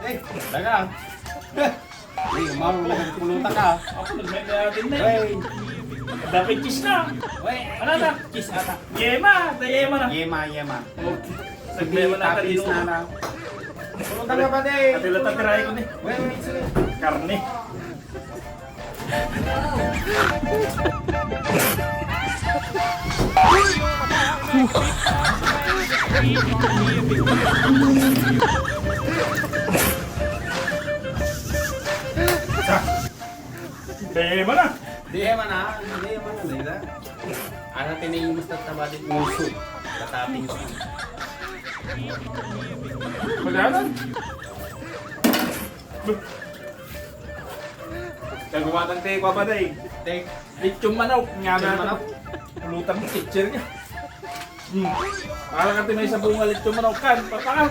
Eh, daga. Hey, umaro na nagpulutan ka. Ako nagmay na din na Hey, Dapat kiss na. wey, Ano na? kiss ata. Yema! Yema na. Yema. Naglema na Tapis kanino. na na. Pulutan ka pa din. Katila tatiray ko ni. Wey, sige. Karne. Yema na. Yema na. Lida. Ano tiniimus na tabalit muso. Katating sa. Magalan. Kagumatan tayo pa ba day? Tek, Lechong manok. Nga Lechong na manok. Pulutang ng teacher niya. Parang natin may sa bunga lechong manok kan. Papakan.